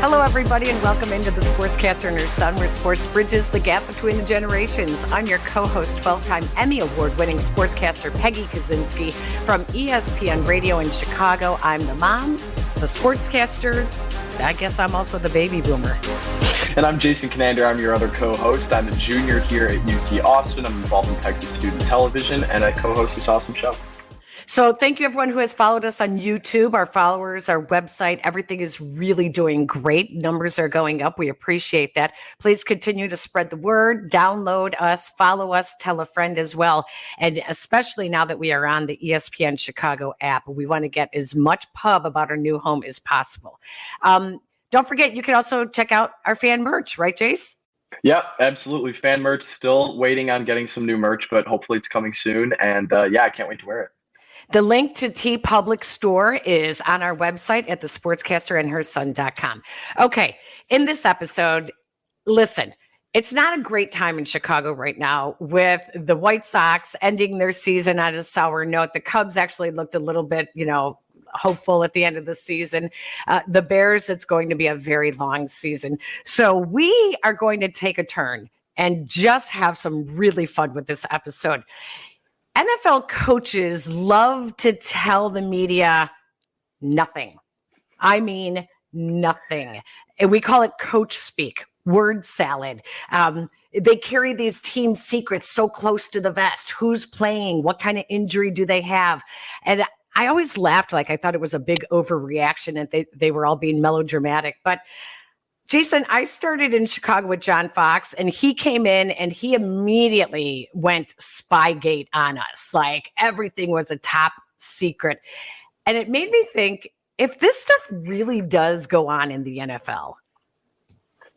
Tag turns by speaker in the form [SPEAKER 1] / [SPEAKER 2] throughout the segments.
[SPEAKER 1] Hello, everybody, and welcome into the Sportscaster and Her Son, where sports bridges the gap between the generations. I'm your co-host, 12-time Emmy Award-winning sportscaster Peggy Kaczynski from ESPN Radio in Chicago. I'm the mom, the sportscaster. I guess I'm also the baby boomer.
[SPEAKER 2] And I'm Jason Conander. I'm your other co-host. I'm a junior here at UT Austin. I'm involved in Texas Student Television, and I co-host this awesome show.
[SPEAKER 1] So thank you, everyone who has followed us on YouTube, our followers, our website. Everything is really doing great. Numbers are going up. We appreciate that. Please continue to spread the word, download us, follow us, tell a friend as well. And especially now that we are on the ESPN Chicago app, we want to get as much pub about our new home as possible. Don't forget, you can also check out our fan merch, right, Jace?
[SPEAKER 2] Yeah, absolutely. Fan merch, still waiting on getting some new merch, but hopefully it's coming soon. And I can't wait to wear it.
[SPEAKER 1] The link to T Public Store is on our website at thesportscasterandherson.com. Okay, in this episode, listen, it's not a great time in Chicago right now with the White Sox ending their season on a sour note. The Cubs actually looked a little bit, hopeful at the end of the season. The Bears, it's going to be a very long season. So we are going to take a turn and just have some really fun with this episode. NFL coaches love to tell the media nothing. I mean, nothing. And we call it coach speak, word salad. They carry these team secrets so close to the vest. Who's playing? What kind of injury do they have? And I always laughed, like I thought it was a big overreaction and they were all being melodramatic. But Jason, I started in Chicago with John Fox, and he came in and he immediately went Spygate on us. Like everything was a top secret. And it made me think, if this stuff really does go on in the NFL.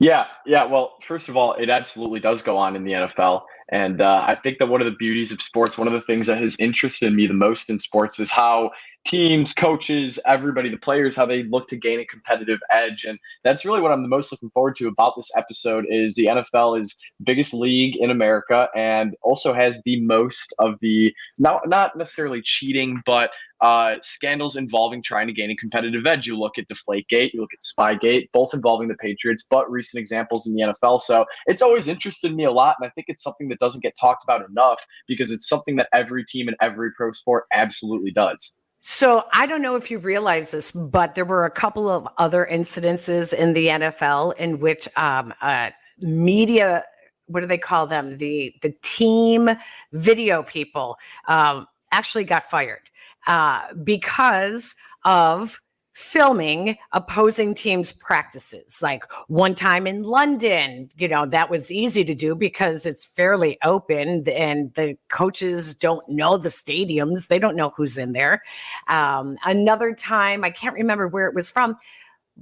[SPEAKER 2] Yeah. Well, first of all, it absolutely does go on in the NFL. And I think that one of the beauties of sports, one of the things that has interested me the most in sports is how teams, coaches, everybody, the players, how they look to gain a competitive edge. And that's really what I'm the most looking forward to about this episode is the NFL is the biggest league in America and also has the most of the, not necessarily cheating, but scandals involving trying to gain a competitive edge. You look at Deflategate, you look at Spygate, both involving the Patriots, but recent examples in the NFL. So it's always interested me a lot. And I think it's something that doesn't get talked about enough because it's something that every team in every pro sport absolutely does.
[SPEAKER 1] So I don't know if you realize this, but there were a couple of other incidences in the NFL in which media, what do they call them? The team video people actually got fired because of filming opposing teams' practices. Like one time in London, that was easy to do because it's fairly open and the coaches don't know the stadiums. They don't know who's in there. Another time, I can't remember where it was from,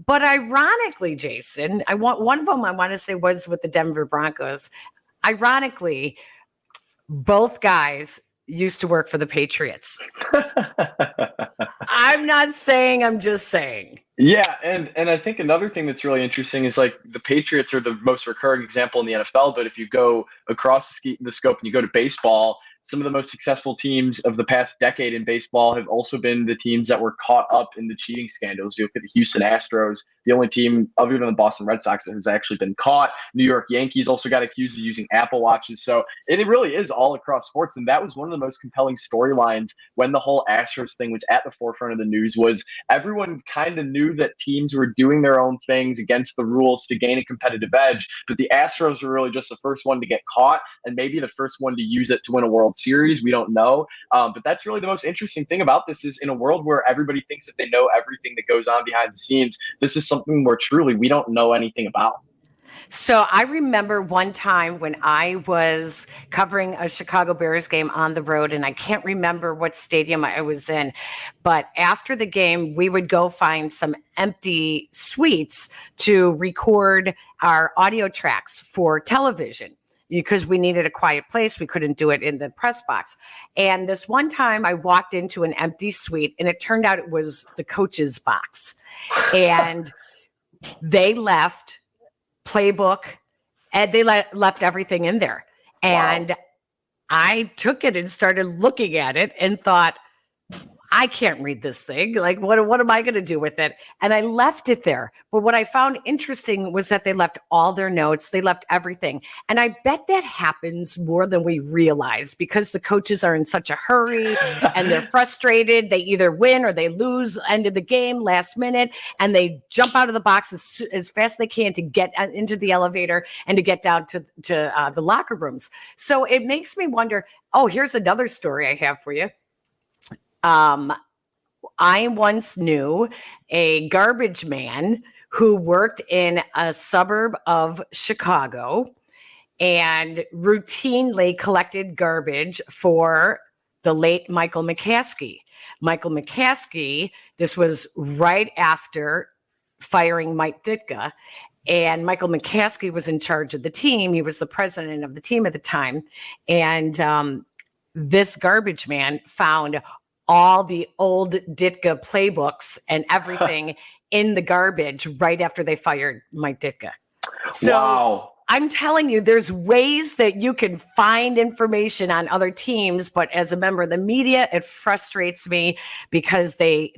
[SPEAKER 1] but ironically, Jason, one of them I want to say was with the Denver Broncos. Ironically, both guys used to work for the Patriots. I'm not saying, I'm just saying.
[SPEAKER 2] Yeah, and I think another thing that's really interesting is like the Patriots are the most recurring example in the NFL, but if you go across the scope and you go to baseball, some of the most successful teams of the past decade in baseball have also been the teams that were caught up in the cheating scandals. You look at the Houston Astros, the only team other than the Boston Red Sox that has actually been caught. New York Yankees also got accused of using Apple Watches. So it really is all across sports. And that was one of the most compelling storylines when the whole Astros thing was at the forefront of the news was everyone kind of knew that teams were doing their own things against the rules to gain a competitive edge. But the Astros were really just the first one to get caught and maybe the first one to use it to win a World Series. We don't know. But that's really the most interesting thing about this is in a world where everybody thinks that they know everything that goes on behind the scenes, this is something where truly we don't know anything about.
[SPEAKER 1] So I remember one time when I was covering a Chicago Bears game on the road, and I can't remember what stadium I was in, but after the game, we would go find some empty suites to record our audio tracks for television because we needed a quiet place. We couldn't do it in the press box. And this one time I walked into an empty suite, and it turned out it was the coach's box. And they left playbook, and they left everything in there. And wow. I took it and started looking at it and thought, I can't read this thing. Like, what am I going to do with it? And I left it there. But what I found interesting was that they left all their notes, they left everything. And I bet that happens more than we realize because the coaches are in such a hurry and they're frustrated. They either win or they lose, end of the game, last minute, and they jump out of the box as fast as they can to get into the elevator and to get down to the locker rooms. So it makes me wonder, oh, here's another story I have for you. I once knew a garbage man who worked in a suburb of Chicago and routinely collected garbage for the late Michael McCaskey. Michael McCaskey, this was right after firing Mike Ditka. And Michael McCaskey was in charge of the team. He was the president of the team at the time. And this garbage man found all the old Ditka playbooks and everything in the garbage right after they fired Mike Ditka. So
[SPEAKER 2] wow.
[SPEAKER 1] I'm telling you, there's ways that you can find information on other teams, but as a member of the media, it frustrates me because they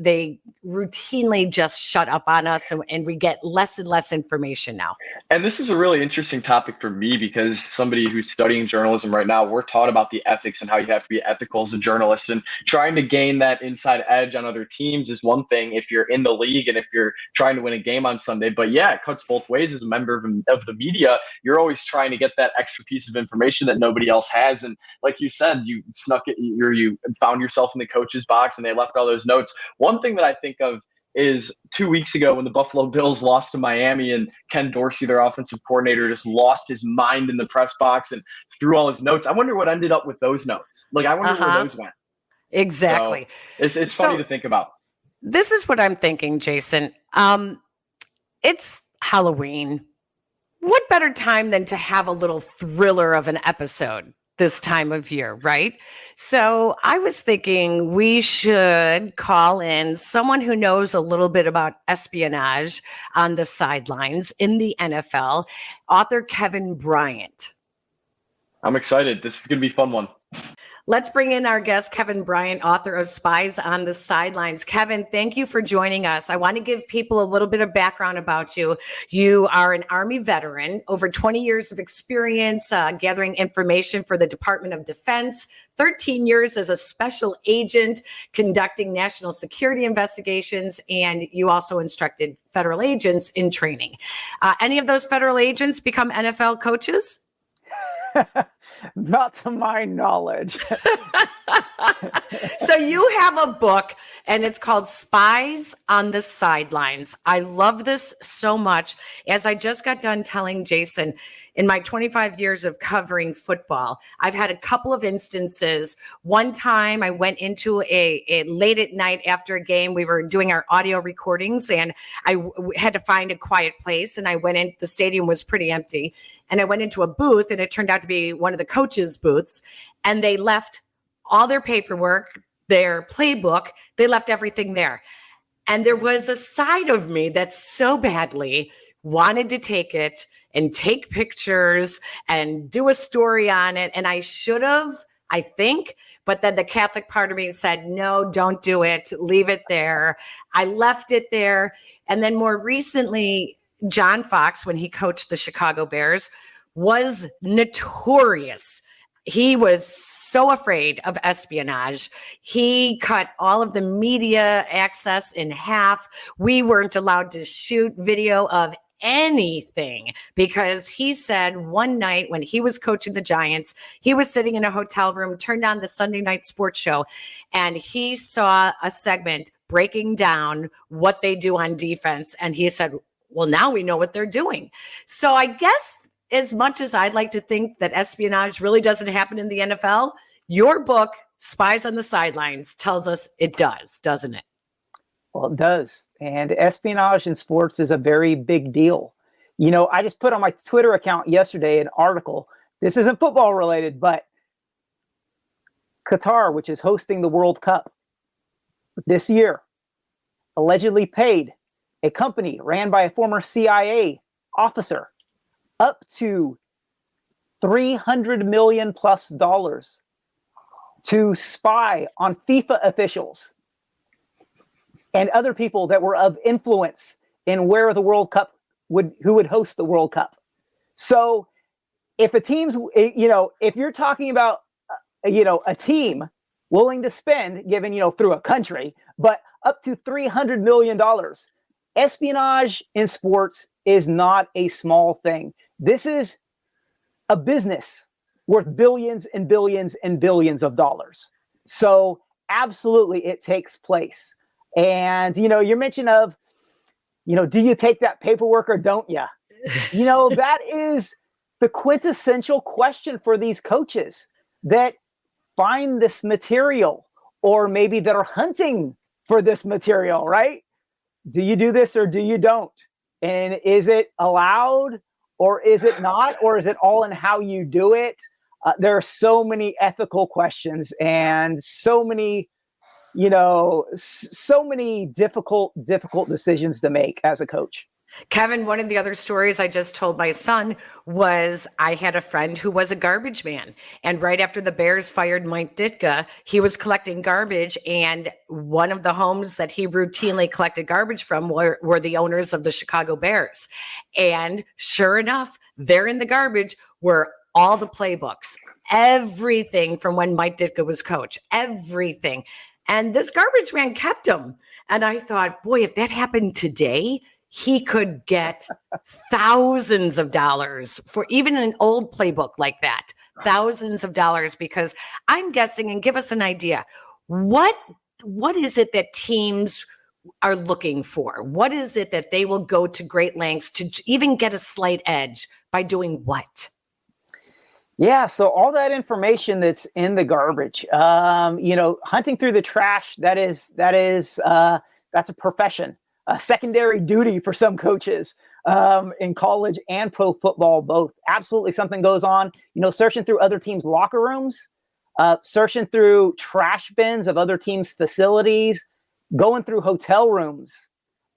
[SPEAKER 1] routinely just shut up on us and we get less and less information now.
[SPEAKER 2] And this is a really interesting topic for me because somebody who's studying journalism right now, we're taught about the ethics and how you have to be ethical as a journalist, and trying to gain that inside edge on other teams is one thing if you're in the league and if you're trying to win a game on Sunday. But yeah, it cuts both ways as a member of the media. You're always trying to get that extra piece of information that nobody else has. And like you said, you snuck it, you found yourself in the coach's box and they left all those notes. One thing that I think of is 2 weeks ago when the Buffalo Bills lost to Miami and Ken Dorsey, their offensive coordinator, just lost his mind in the press box and threw all his notes. I wonder what ended up with those notes. Like, I wonder where those went.
[SPEAKER 1] Exactly.
[SPEAKER 2] So it's funny to think about.
[SPEAKER 1] This is what I'm thinking, Jason. It's Halloween. What better time than to have a little thriller of an episode this time of year, right? So I was thinking we should call in someone who knows a little bit about espionage on the sidelines in the NFL, author Kevin Bryant.
[SPEAKER 2] I'm excited. This is going to be a fun one.
[SPEAKER 1] Let's bring in our guest, Kevin Bryant, author of Spies on the Sidelines. Kevin, thank you for joining us. I want to give people a little bit of background about you. You are an Army veteran, over 20 years of experience gathering information for the Department of Defense, 13 years as a special agent conducting national security investigations, and you also instructed federal agents in training. Any of those federal agents become NFL coaches?
[SPEAKER 3] Not to my knowledge.
[SPEAKER 1] So you have a book and it's called Spies on the Sidelines. I love this so much. As I just got done telling Jason, in my 25 years of covering football, I've had a couple of instances. One time I went into a late at night after a game, we were doing our audio recordings and I had to find a quiet place, and I went in, the stadium was pretty empty, and I went into a booth and it turned out to be one of the coaches' booths, and they left all their paperwork, their playbook, they left everything there. And there was a side of me that so badly wanted to take it and take pictures and do a story on it. And I should have, I think, but then the Catholic part of me said, no, don't do it. Leave it there. I left it there. And then more recently, John Fox, when he coached the Chicago Bears, was notorious. He was so afraid of espionage. He cut all of the media access in half. We weren't allowed to shoot video of anything because he said one night when he was coaching the Giants, he was sitting in a hotel room, turned on the Sunday night sports show, and he saw a segment breaking down what they do on defense. And he said, well, now we know what they're doing. So I guess as much as I'd like to think that espionage really doesn't happen in the NFL, your book, Spies on the Sidelines, tells us it does, doesn't it?
[SPEAKER 3] Well, it does. And espionage in sports is a very big deal. You know, I just put on my Twitter account yesterday an article. This isn't football related, but Qatar, which is hosting the World Cup this year, allegedly paid a company ran by a former CIA officer up to $300 million plus to spy on FIFA officials and other people that were of influence in where the World Cup who would host the World Cup. So if a team's, if you're talking about, a team willing to spend, given, through a country, but up to $300 million, espionage in sports is not a small thing. This is a business worth billions and billions and billions of dollars. So absolutely it takes place. And, your mention of, do you take that paperwork or don't you? That is the quintessential question for these coaches that find this material, or maybe that are hunting for this material, right? Do you do this or do you don't? And is it allowed or is it not? Or is it all in how you do it? There are so many ethical questions and so many, so many difficult decisions to make as a coach.
[SPEAKER 1] Kevin, one of the other stories I just told my son was I had a friend who was a garbage man. And right after the Bears fired Mike Ditka, he was collecting garbage. And one of the homes that he routinely collected garbage from were the owners of the Chicago Bears. And sure enough, there in the garbage were all the playbooks, everything from when Mike Ditka was coach, everything. And this garbage man kept them. And I thought, boy, if that happened today, he could get thousands of dollars for even an old playbook like that, thousands of dollars, because I'm guessing, and give us an idea, what is it that teams are looking for? What is it that they will go to great lengths to even get a slight edge by doing what?
[SPEAKER 3] Yeah, so all that information that's in the garbage, hunting through the trash, that's a profession. A secondary duty for some coaches in college and pro football, both. Absolutely something goes on, searching through other teams' locker rooms, searching through trash bins of other teams' facilities, going through hotel rooms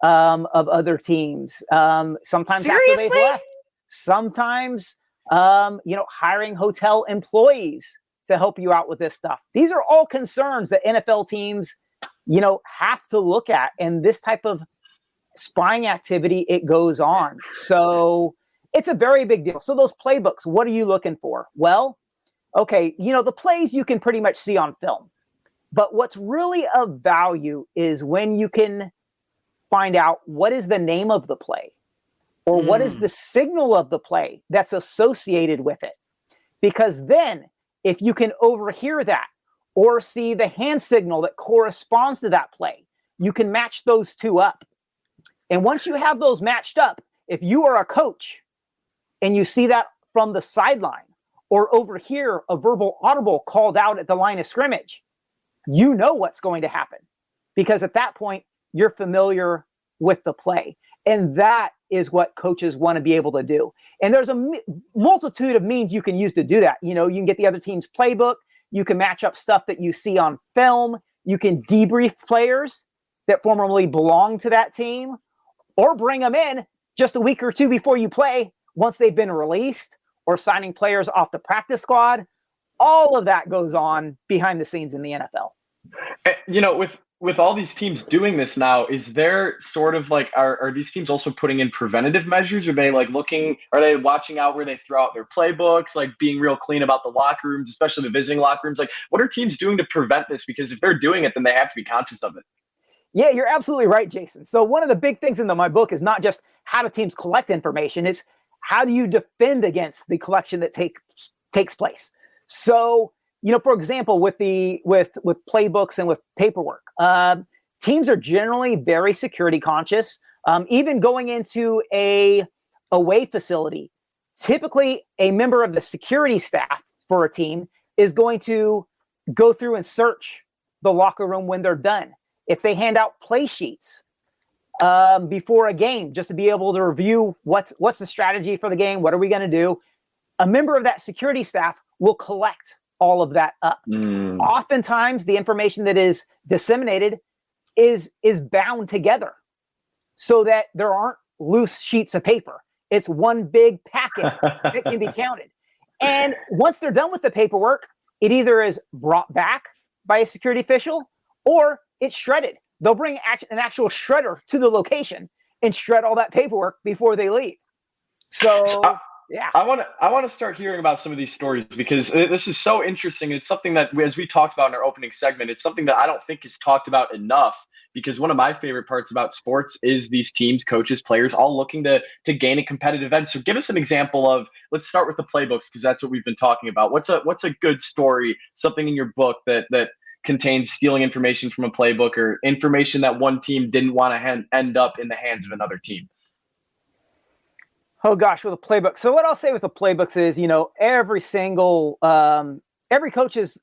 [SPEAKER 3] of other teams. Sometimes
[SPEAKER 1] Seriously?
[SPEAKER 3] after they've left. Sometimes, hiring hotel employees to help you out with this stuff. These are all concerns that NFL teams, have to look at. And this type of spying activity, it goes on. So it's a very big deal. So those playbooks, what are you looking for? Well, okay, the plays you can pretty much see on film. But what's really of value is when you can find out what is the name of the play, or what is the signal of the play that's associated with it. Because then if you can overhear that or see the hand signal that corresponds to that play, you can match those two up. And once you have those matched up, if you are a coach and you see that from the sideline or overhear a verbal audible called out at the line of scrimmage, you know what's going to happen, because at that point you're familiar with the play. And that is what coaches want to be able to do. And there's a multitude of means you can use to do that. You can get the other team's playbook. You can match up stuff that you see on film. You can debrief players that formerly belonged to that team, or bring them in just a week or two before you play once they've been released, or signing players off the practice squad. All of that goes on behind the scenes in the NFL.
[SPEAKER 2] With all these teams doing this now, is there sort of like, are these teams also putting in preventative measures? Are they are they watching out where they throw out their playbooks, like being real clean about the locker rooms, especially the visiting locker rooms? Like, what are teams doing to prevent this? Because if they're doing it, then they have to be conscious of it.
[SPEAKER 3] Yeah, you're absolutely right, Jason. So one of the big things in my book is not just how do teams collect information, it's how do you defend against the collection that takes place. So, for example, with playbooks and with paperwork, teams are generally very security conscious. Even going into a away facility, typically a member of the security staff for a team is going to go through and search the locker room when they're done. If they hand out play sheets before a game, just to be able to review what's the strategy for the game, what are we going to do, a member of that security staff will collect all of that up. Oftentimes, the information that is disseminated is bound together so that there aren't loose sheets of paper. It's one big packet that can be counted. And once they're done with the paperwork, it either is brought back by a security official or it's shredded they'll bring an actual shredder to the location and shred all that paperwork before they leave. So yeah.
[SPEAKER 2] I want to start hearing about some of these stories because this is so interesting. It's something that, as we talked about in our opening segment, it's something that I don't think is talked about enough, because one of my favorite parts about sports is these teams, coaches, players, all looking to gain a competitive edge. So give us an example of, let's start with the playbooks, because that's what we've been talking about. What's a good story, something in your book that contains stealing information from a playbook, or information that one team didn't want to end up in the hands of another team?
[SPEAKER 3] Oh gosh, with a playbook. So what I'll say with the playbooks is, every coach is,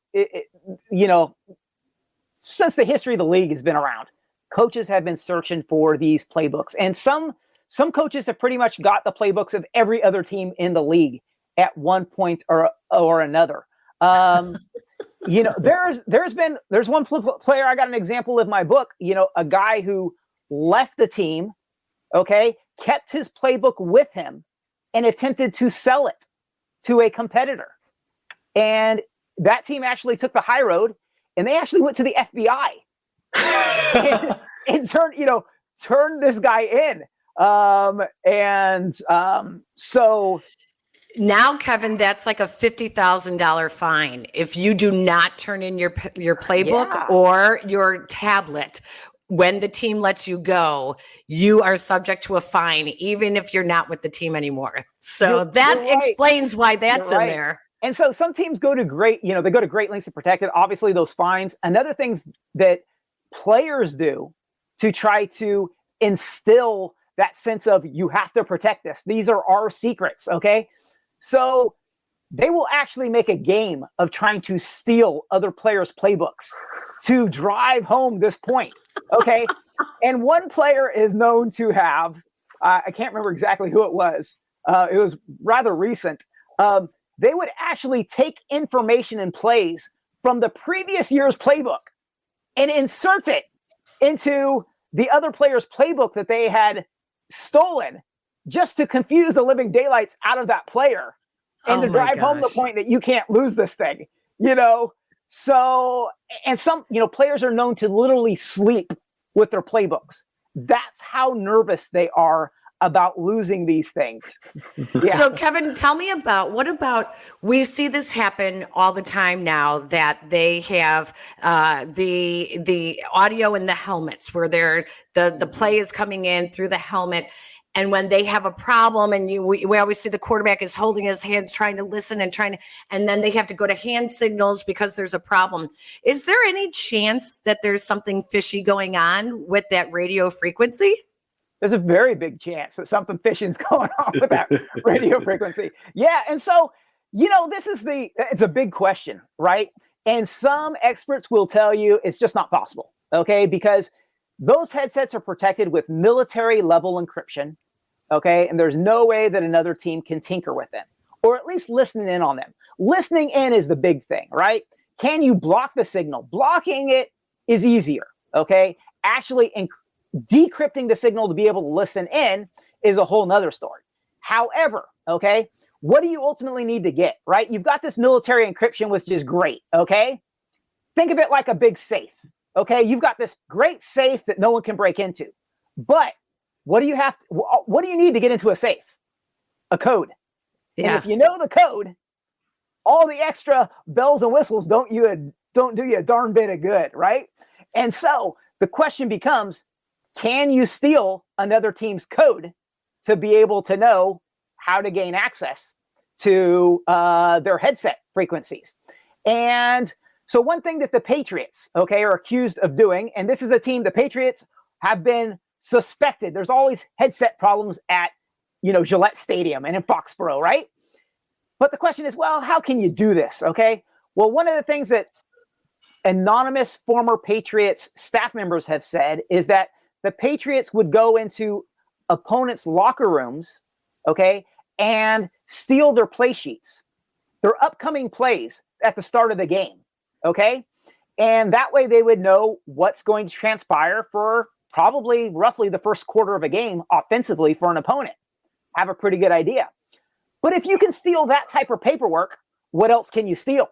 [SPEAKER 3] since the history of the league has been around, coaches have been searching for these playbooks, and some coaches have pretty much got the playbooks of every other team in the league at one point or another. There's one player, I got an example of my book, a guy who left the team, okay, kept his playbook with him and attempted to sell it to a competitor. And that team actually took the high road, and they actually went to the FBI and turned this guy in. So
[SPEAKER 1] now, Kevin, that's like a $50,000 fine if you do not turn in your playbook or your tablet. When the team lets you go, you are subject to a fine, even if you're not with the team anymore. So that explains why that's in there.
[SPEAKER 3] And so some teams go to great lengths to protect it. Obviously, those fines. Another things that players do to try to instill that sense of, you have to protect this. These are our secrets, okay? So they will actually make a game of trying to steal other players' playbooks to drive home this point, okay? And one player is known to have, I can't remember exactly who it was. It was rather recent. They would actually take information and plays from the previous year's playbook and insert it into the other player's playbook that they had stolen, just to confuse the living daylights out of that player and to drive home the point that you can't lose this thing, So, and some, players are known to literally sleep with their playbooks. That's how nervous they are about losing these things. Yeah.
[SPEAKER 1] So, Kevin, tell me we see this happen all the time now, that they have the audio in the helmets where the play is coming in through the helmet. And when they have a problem, and we always see the quarterback is holding his hands, trying to listen and then they have to go to hand signals because there's a problem. Is there any chance that there's something fishy going on with that radio frequency?
[SPEAKER 3] There's a very big chance that something fishy is going on with that radio frequency. Yeah. And so, it's a big question, right? And some experts will tell you it's just not possible. Okay. Because those headsets are protected with military level encryption. Okay. And there's no way that another team can tinker with them, or at least listen in on them. Listening in is the big thing, right? Can you block the signal? Blocking it is easier. Okay. Actually, decrypting the signal to be able to listen in is a whole nother story. However, okay, what do you ultimately need to get, right? You've got this military encryption, which is great. Okay. Think of it like a big safe. Okay. You've got this great safe that no one can break into, but what do you need to get into a safe? A code. Yeah. And if you know the code, all the extra bells and whistles don't do you a darn bit of good, right? And so the question becomes, can you steal another team's code to be able to know how to gain access to their headset frequencies? And so one thing that the Patriots, are accused of doing, and this is a team, the Patriots have been suspected. There's always headset problems at, Gillette Stadium and in Foxborough, right? But the question is, well, how can you do this? Okay. Well, one of the things that anonymous former Patriots staff members have said is that the Patriots would go into opponents' locker rooms, and steal their play sheets, their upcoming plays at the start of the game, And that way they would know what's going to transpire for probably roughly the first quarter of a game offensively for an opponent. Have a pretty good idea. But if you can steal that type of paperwork, what else can you steal,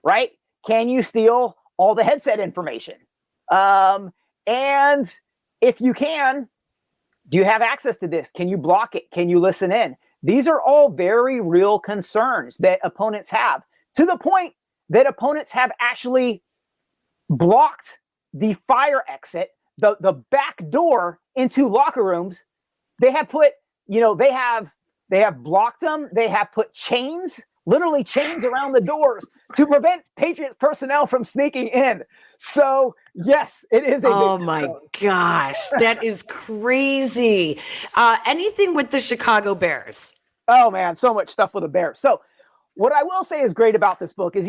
[SPEAKER 3] right? Can you steal all the headset information? And if you can, do you have access to this? Can you block it? Can you listen in? These are all very real concerns that opponents have, to the point that opponents have actually blocked the fire exit, the back door into locker rooms. They have put, they have blocked them. They have put chains, literally chains around the doors to prevent Patriots personnel from sneaking in. So yes, it is a
[SPEAKER 1] Oh
[SPEAKER 3] big
[SPEAKER 1] my
[SPEAKER 3] concern.
[SPEAKER 1] gosh, that is crazy. Anything with the Chicago Bears?
[SPEAKER 3] Oh man, so much stuff with the Bears. So what I will say is great about this book is,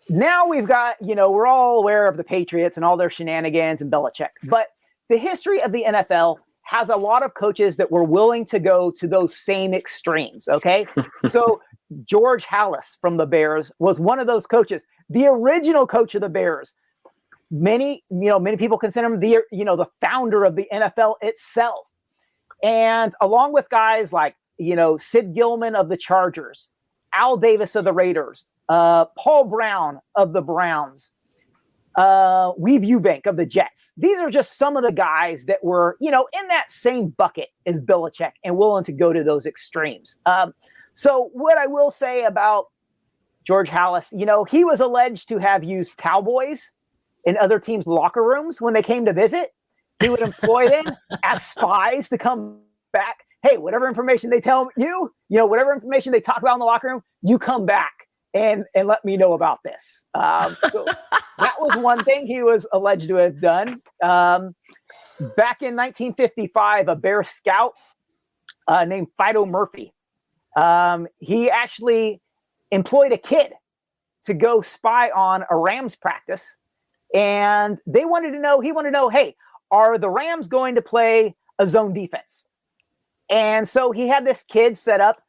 [SPEAKER 3] now we've got, we're all aware of the Patriots and all their shenanigans and Belichick, but the history of the NFL has a lot of coaches that were willing to go to those same extremes. Okay. So George Halas from the Bears was one of those coaches, the original coach of the Bears. Many people consider him the founder of the NFL itself. And along with guys like, Sid Gilman of the Chargers, Al Davis of the Raiders, Paul Brown of the Browns, Weeb Eubank of the Jets. These are just some of the guys that were, in that same bucket as Belichick and willing to go to those extremes. So what I will say about George Halas, he was alleged to have used cowboys in other teams' locker rooms when they came to visit. He would employ them as spies to come back. Hey, whatever information they tell you, whatever information they talk about in the locker room, you come back and let me know about this. So that was one thing he was alleged to have done. Back in 1955, a Bear scout named Fido Murphy, he actually employed a kid to go spy on a Rams practice. And he wanted to know, hey, are the Rams going to play a zone defense? And so he had this kid set up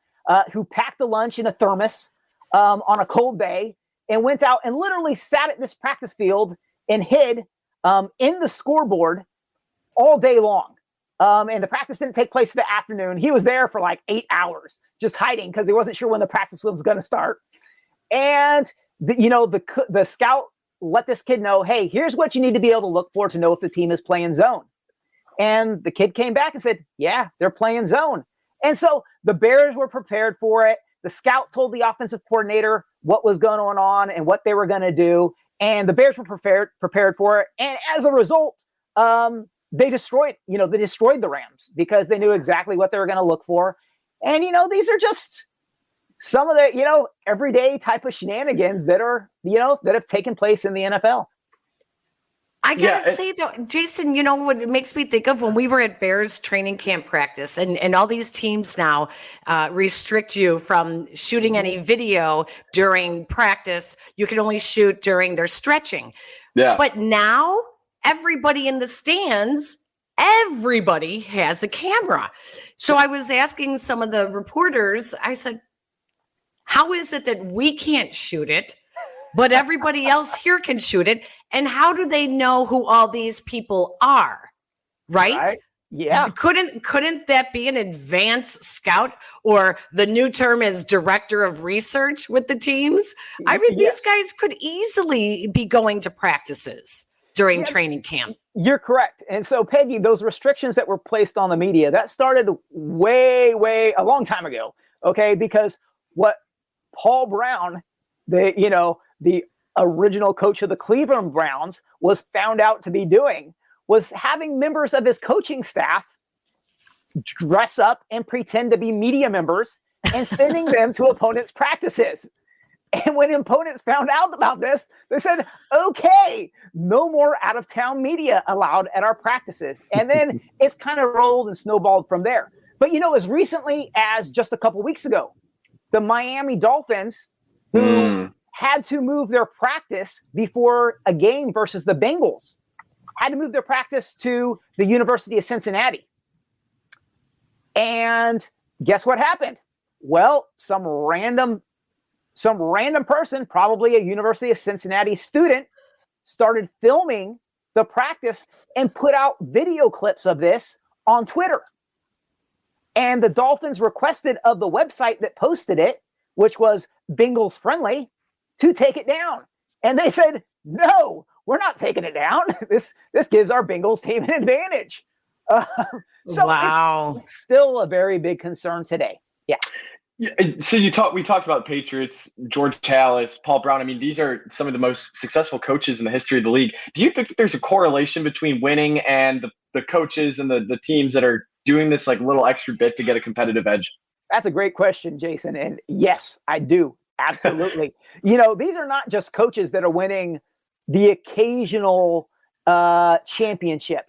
[SPEAKER 3] who packed a lunch in a thermos on a cold day and went out and literally sat at this practice field and hid in the scoreboard all day long. And the practice didn't take place in the afternoon. He was there for like 8 hours just hiding because he wasn't sure when the practice was going to start. And, the scout let this kid know, hey, here's what you need to be able to look for to know if the team is playing zone. And the kid came back and said, yeah, they're playing zone. And so the Bears were prepared for it. The scout told the offensive coordinator what was going on and what they were going to do. And the Bears were prepared for it. And as a result, they destroyed the Rams because they knew exactly what they were going to look for. And, these are just some of the, everyday type of shenanigans that are, that have taken place in the NFL.
[SPEAKER 1] I gotta say though, Jason, what it makes me think of when we were at Bears training camp practice, and all these teams now restrict you from shooting any video during practice. You can only shoot during their stretching.
[SPEAKER 2] Yeah.
[SPEAKER 1] But now everybody in the stands, everybody has a camera. So I was asking some of the reporters, I said, how is it that we can't shoot it, but everybody else here can shoot it? And how do they know who all these people are? Right?
[SPEAKER 3] Yeah.
[SPEAKER 1] Couldn't that be an advanced scout, or the new term is director of research with the teams? I mean,
[SPEAKER 3] Yes.
[SPEAKER 1] These guys could easily be going to practices during training camp.
[SPEAKER 3] You're correct. And so, Peggy, those restrictions that were placed on the media, that started way a long time ago. Okay. Because what Paul Brown, the original coach of the Cleveland Browns, was found out to be doing was having members of his coaching staff dress up and pretend to be media members and sending them to opponents' practices. And when opponents found out about this, they said, okay, no more out-of-town media allowed at our practices. And then it's kind of rolled and snowballed from there. But, as recently as just a couple weeks ago, the Miami Dolphins, who had to move their practice before a game versus the Bengals, had to move their practice to the University of Cincinnati. And guess what happened? Well, some random person, probably a University of Cincinnati student, started filming the practice and put out video clips of this on Twitter. And the Dolphins requested of the website that posted it, which was Bengals Friendly, to take it down. And they said, no, we're not taking it down. This gives our Bengals team an advantage. So
[SPEAKER 1] wow.
[SPEAKER 3] it's still a very big concern today. Yeah.
[SPEAKER 2] Yeah, so we talked about Patriots, George Halas, Paul Brown. I mean, these are some of the most successful coaches in the history of the league. Do you think that there's a correlation between winning and the coaches and the teams that are doing this like little extra bit to get a competitive edge?
[SPEAKER 3] That's a great question, Jason. And yes, I do. Absolutely. These are not just coaches that are winning the occasional championship.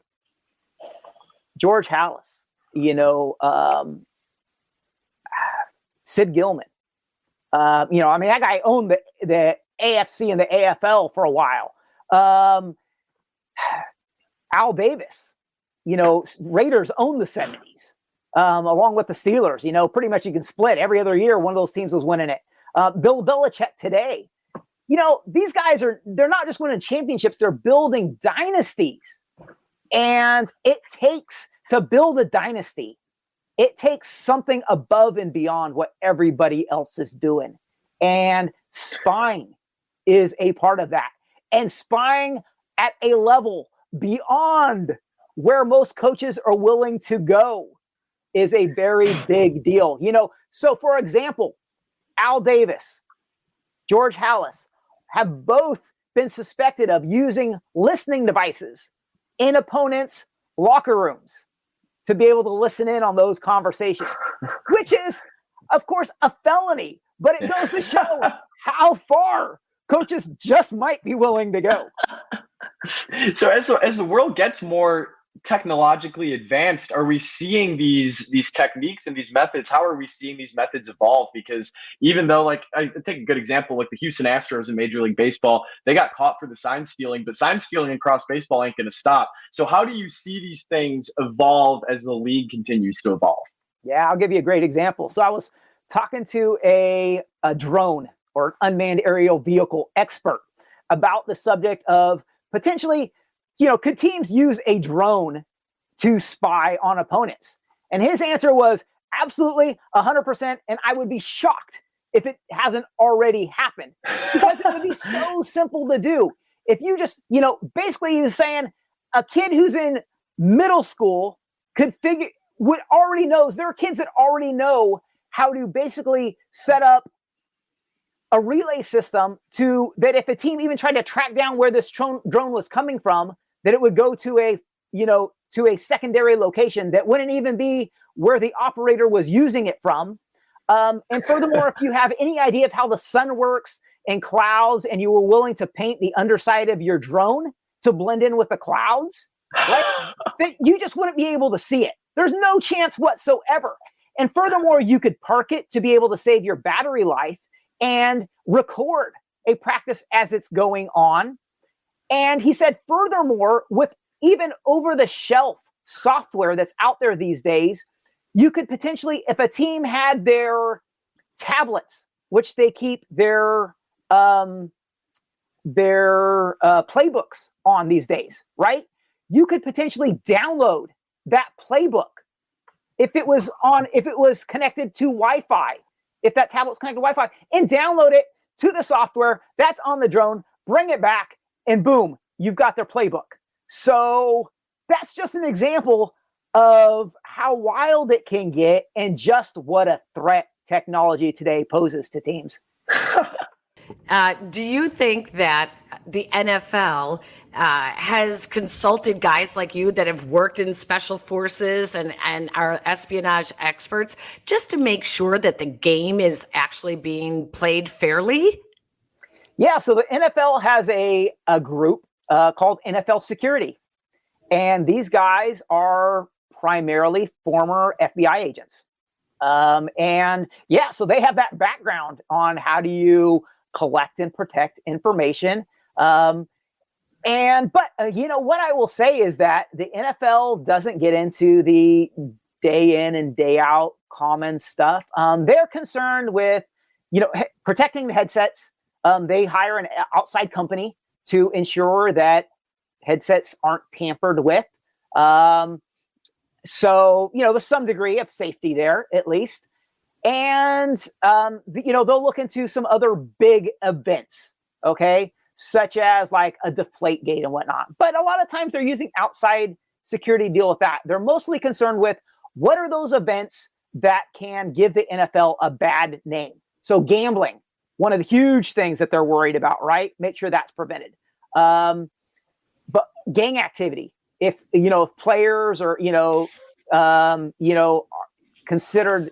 [SPEAKER 3] George Halas, Sid Gilman. That guy owned the AFC and the AFL for a while. Al Davis, Raiders owned the 70s, along with the Steelers. Pretty much you can split. Every other year, one of those teams was winning it. Bill Belichick today. These guys they're not just winning championships, they're building dynasties. And it takes, to build a dynasty, it takes something above and beyond what everybody else is doing. And spying is a part of that. And spying at a level beyond where most coaches are willing to go is a very big deal. So for example, Al Davis, George Halas have both been suspected of using listening devices in opponents' locker rooms to be able to listen in on those conversations, which is, of course, a felony, but it goes to show how far coaches just might be willing to go.
[SPEAKER 2] So as the world gets more technologically advanced, are we seeing these techniques and these methods? How are we seeing these methods evolve? Because even though, like, I take a good example, like the Houston Astros in Major League Baseball, they got caught for the sign stealing, but sign stealing across baseball ain't going to stop. So how do you see these things evolve as the league continues to evolve?
[SPEAKER 3] Yeah, I'll give you a great example. So I was talking to a drone or an unmanned aerial vehicle expert about the subject of potentially, could teams use a drone to spy on opponents? And his answer was absolutely 100%. And I would be shocked if it hasn't already happened, because it would be so simple to do. If you just, basically he's saying a kid who's in middle school already knows, there are kids that already know how to basically set up a relay system that if a team even tried to track down where this drone was coming from, that it would go to a secondary location that wouldn't even be where the operator was using it from. And furthermore, if you have any idea of how the sun works and clouds, and you were willing to paint the underside of your drone to blend in with the clouds, right, that you just wouldn't be able to see it. There's no chance whatsoever. And furthermore, you could park it to be able to save your battery life and record a practice as it's going on. And he said, furthermore, with even over-the-shelf software that's out there these days, you could potentially, if a team had their tablets, which they keep their playbooks on these days, right? You could potentially download that playbook if it was connected to Wi-Fi, if that tablet's connected to Wi-Fi, and download it to the software that's on the drone, bring it back, and boom, you've got their playbook. So that's just an example of how wild it can get and just what a threat technology today poses to teams.
[SPEAKER 1] Do you think that the NFL has consulted guys like you that have worked in special forces and are espionage experts just to make sure that the game is actually being played fairly?
[SPEAKER 3] Yeah, so the NFL has a group called NFL Security. And these guys are primarily former FBI agents. And yeah, so they have that background on how do you collect and protect information. But what I will say is that the NFL doesn't get into the day in and day out common stuff. They're concerned with, protecting the headsets. They hire an outside company to ensure that headsets aren't tampered with. So, there's some degree of safety there, at least. And, they'll look into some other big events. Okay. such as like a Deflategate and whatnot. But a lot of times they're using outside security to deal with that. They're mostly concerned with what are those events that can give the NFL a bad name. So gambling, one of the huge things that they're worried about, right? Make sure that's prevented. But gang activity, if players are, considered,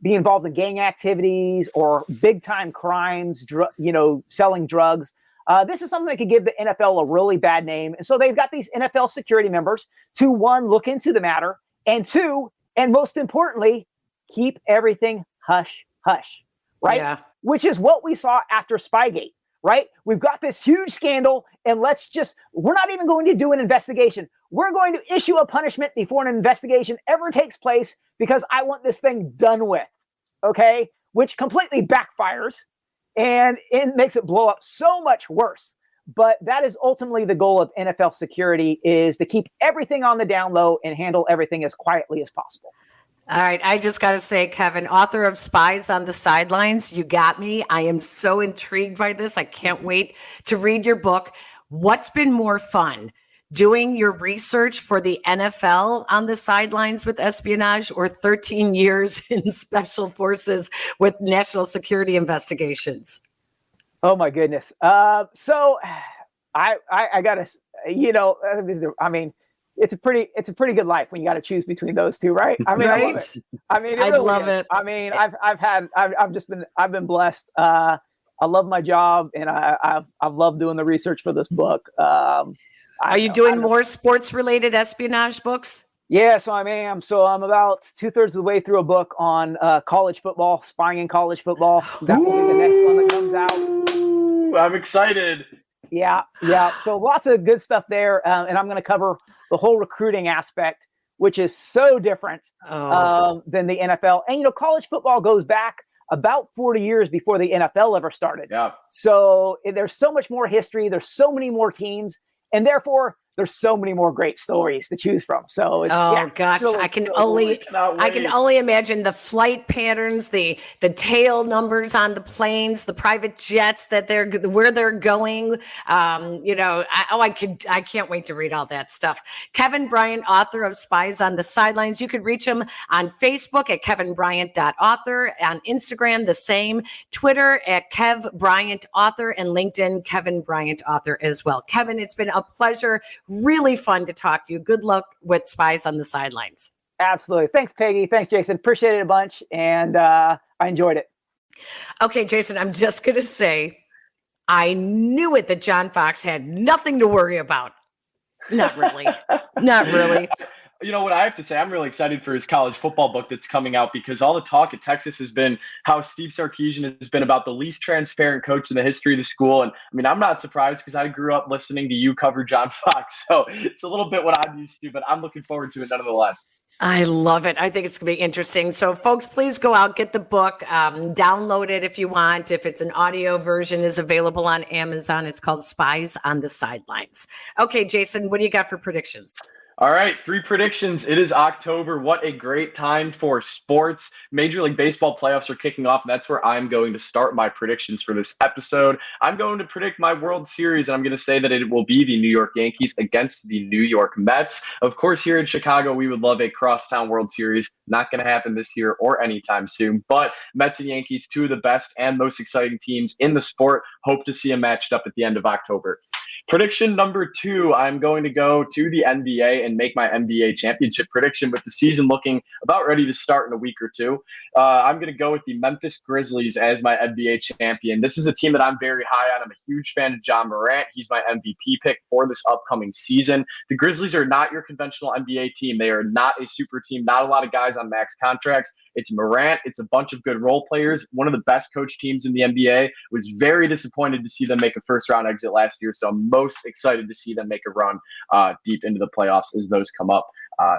[SPEAKER 3] being involved in gang activities or big time crimes, selling drugs. This is something that could give the NFL a really bad name. And so they've got these NFL security members to, one, look into the matter, and two, and most importantly, keep everything hush, hush, right?
[SPEAKER 1] Yeah.
[SPEAKER 3] Which is what we saw after Spygate, right? We've got this huge scandal, and we're not even going to do an investigation. We're going to issue a punishment before an investigation ever takes place because I want this thing done with, okay? Which completely backfires, and it makes it blow up so much worse. But that is ultimately the goal of NFL security, is to keep everything on the down low and handle everything as quietly as possible.
[SPEAKER 1] All right. I just got to say, Kevin, author of Spies on the Sidelines, you got me. I am so intrigued by this. I can't wait to read your book. What's been more fun, doing your research for the NFL on the sidelines with espionage, or 13 years in special forces with national security investigations?
[SPEAKER 3] Oh my goodness. So I gotta, I mean, it's a pretty good life when you got to choose between those two, right? I mean,
[SPEAKER 1] right?
[SPEAKER 3] I love it. I mean,
[SPEAKER 1] I love it.
[SPEAKER 3] I mean, I've been blessed. I love my job, and I've loved doing the research for this book.
[SPEAKER 1] Are you doing more sports related espionage books?
[SPEAKER 3] Yeah, so I am. So I'm about 2/3 of the way through a book on college football, spying in college football. That will be the next one that comes out.
[SPEAKER 2] Ooh, I'm excited.
[SPEAKER 3] Yeah. So lots of good stuff there, and I'm going to cover the whole recruiting aspect, which is so different than the NFL. And college football goes back about 40 years before the NFL ever started.
[SPEAKER 2] Yeah.
[SPEAKER 3] So there's so much more history. There's so many more teams, and therefore there's so many more great stories to choose from. So it's,
[SPEAKER 1] gosh,
[SPEAKER 3] really,
[SPEAKER 1] I can only imagine the flight patterns, the tail numbers on the planes, the private jets where they're going. I can't wait to read all that stuff. Kevin Bryant, author of Spies on the Sidelines. You could reach him on Facebook at kevinbryant.author, on Instagram the same, Twitter at Kev Bryant Author, and LinkedIn Kevin Bryant Author as well. Kevin, it's been a pleasure. Really fun to talk to you. Good luck with Spies on the Sidelines.
[SPEAKER 3] Absolutely. Thanks, Peggy. Thanks, Jason. Appreciate it a bunch. And I enjoyed it.
[SPEAKER 1] Okay, Jason, I'm just going to say, I knew it that John Fox had nothing to worry about. Not really. Not really.
[SPEAKER 2] You know what I have to say? I'm really excited for his college football book that's coming out, because all the talk at Texas has been how Steve Sarkisian has been about the least transparent coach in the history of the school. And I mean, I'm not surprised, because I grew up listening to you cover John Fox. So it's a little bit what I'm used to, but I'm looking forward to it nonetheless. I
[SPEAKER 1] love it. I think it's going to be interesting. So folks, please go out, get the book, download it if you want. If it's an audio version, is available on Amazon. It's called Spies on the Sidelines. Okay, Jason, what do you got for predictions?
[SPEAKER 2] All right, 3 predictions. It is October. What a great time for sports. Major League Baseball playoffs are kicking off, and that's where I'm going to start my predictions for this episode. I'm going to predict my World Series, and I'm going to say that it will be the New York Yankees against the New York Mets. Of course, here in Chicago, we would love a crosstown World Series. Not going to happen this year or anytime soon, but Mets and Yankees, 2 of the best and most exciting teams in the sport. Hope to see them matched up at the end of October. Prediction number 2, I'm going to go to the NBA and make my NBA championship prediction, with the season looking about ready to start in a week or two. I'm going to go with the Memphis Grizzlies as my NBA champion. This is a team that I'm very high on. I'm a huge fan of John Morant. He's my MVP pick for this upcoming season. The Grizzlies are not your conventional NBA team. They are not a super team, not a lot of guys on max contracts. It's Morant. It's a bunch of good role players. One of the best coach teams in the NBA. Was very disappointed to see them make a first-round exit last year, so I'm most excited to see them make a run deep into the playoffs as those come up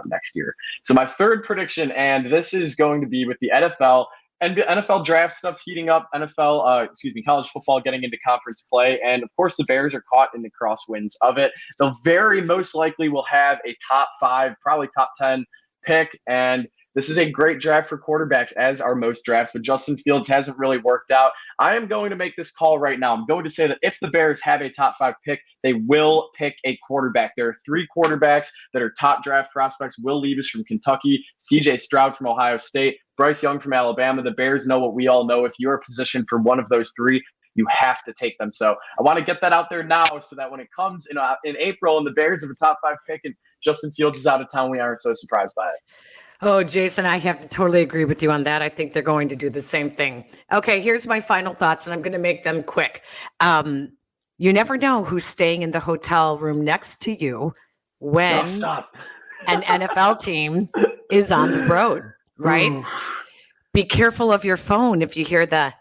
[SPEAKER 2] next year. So my third prediction, and this is going to be with the NFL. And NFL draft stuff heating up, college football getting into conference play. And of course, the Bears are caught in the crosswinds of it. They'll very most likely will have a top 5, probably top 10 pick. And This is a great draft for quarterbacks, as are most drafts, but Justin Fields hasn't really worked out. I am going to make this call right now. I'm going to say that if the Bears have a top 5 pick, they will pick a quarterback. There are 3 quarterbacks that are top draft prospects. Will Levis from Kentucky, C.J. Stroud from Ohio State, Bryce Young from Alabama. The Bears know what we all know. If you're positioned for one of those 3, you have to take them. So I want to get that out there now so that when it comes in April and the Bears have a top 5 pick and Justin Fields is out of town, we aren't so surprised by it.
[SPEAKER 1] Oh, Jason, I have to totally agree with you on that. I think they're going to do the same thing. Okay, here's my final thoughts, and I'm going to make them quick. You never know who's staying in the hotel room next to you when an NFL team is on the road, right? Be careful of your phone if you hear the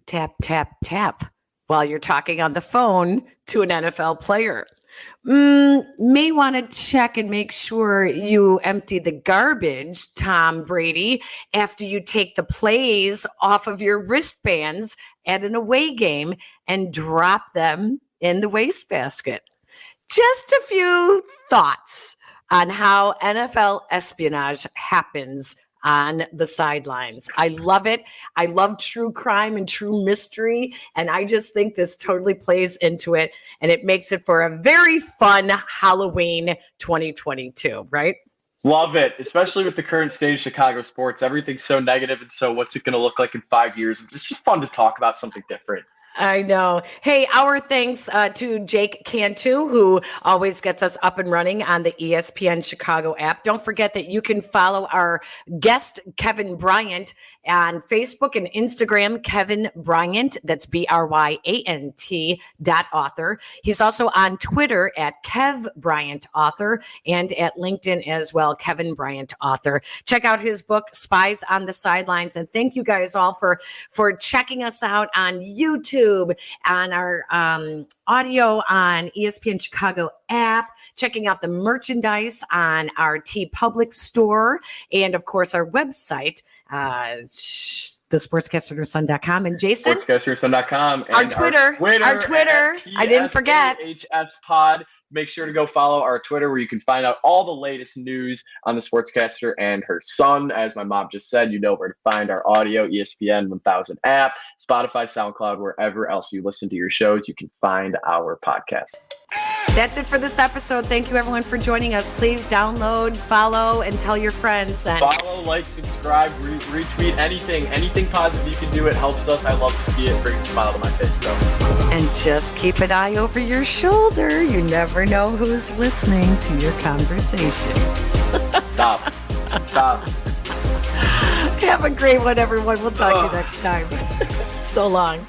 [SPEAKER 1] tap, tap, tap while you're talking on the phone to an NFL player. May want to check and make sure you empty the garbage, Tom Brady, after you take the plays off of your wristbands at an away game and drop them in the wastebasket. Just a few thoughts on how NFL espionage happens on the sidelines. I love it. I love true crime and true mystery. And I just think this totally plays into it. And it makes it for a very fun Halloween 2022, right?
[SPEAKER 2] Love it, especially with the current state of Chicago sports. Everything's so negative, and so what's it going to look like in 5 years? It's just fun to talk about something different.
[SPEAKER 1] I know. Hey, our thanks to Jake Cantu, who always gets us up and running on the ESPN Chicago app. Don't forget that you can follow our guest, Kevin Bryant, on Facebook and Instagram, Kevin Bryant. That's BRYANT.author. He's also on Twitter at Kev Bryant Author and at LinkedIn as well, Kevin Bryant Author. Check out his book, Spies on the Sidelines. And thank you guys all for checking us out on YouTube, on our audio on ESPN Chicago app, checking out the merchandise on our TeePublic store, and of course our website, thesportscastersundersun.com. And Jason,
[SPEAKER 2] sportscastersundersun.com, and
[SPEAKER 1] our Twitter. I didn't forget.
[SPEAKER 2] TSAHS Pod. Make sure to go follow our Twitter, where you can find out all the latest news on the Sportscaster and her son. As my mom just said, you know where to find our audio, ESPN 1000 app, Spotify, SoundCloud, wherever else you listen to your shows, you can find our podcast.
[SPEAKER 1] That's it for this episode. Thank you, everyone, for joining us. Please download, follow, and tell your friends. And
[SPEAKER 2] follow, like, subscribe, retweet, anything positive you can do. It helps us. I love to see it. It brings a smile to my face. So,
[SPEAKER 1] and just keep an eye over your shoulder. You never know who's listening to your conversations.
[SPEAKER 2] Stop.
[SPEAKER 1] Have a great one, everyone. We'll talk to you next time. So long.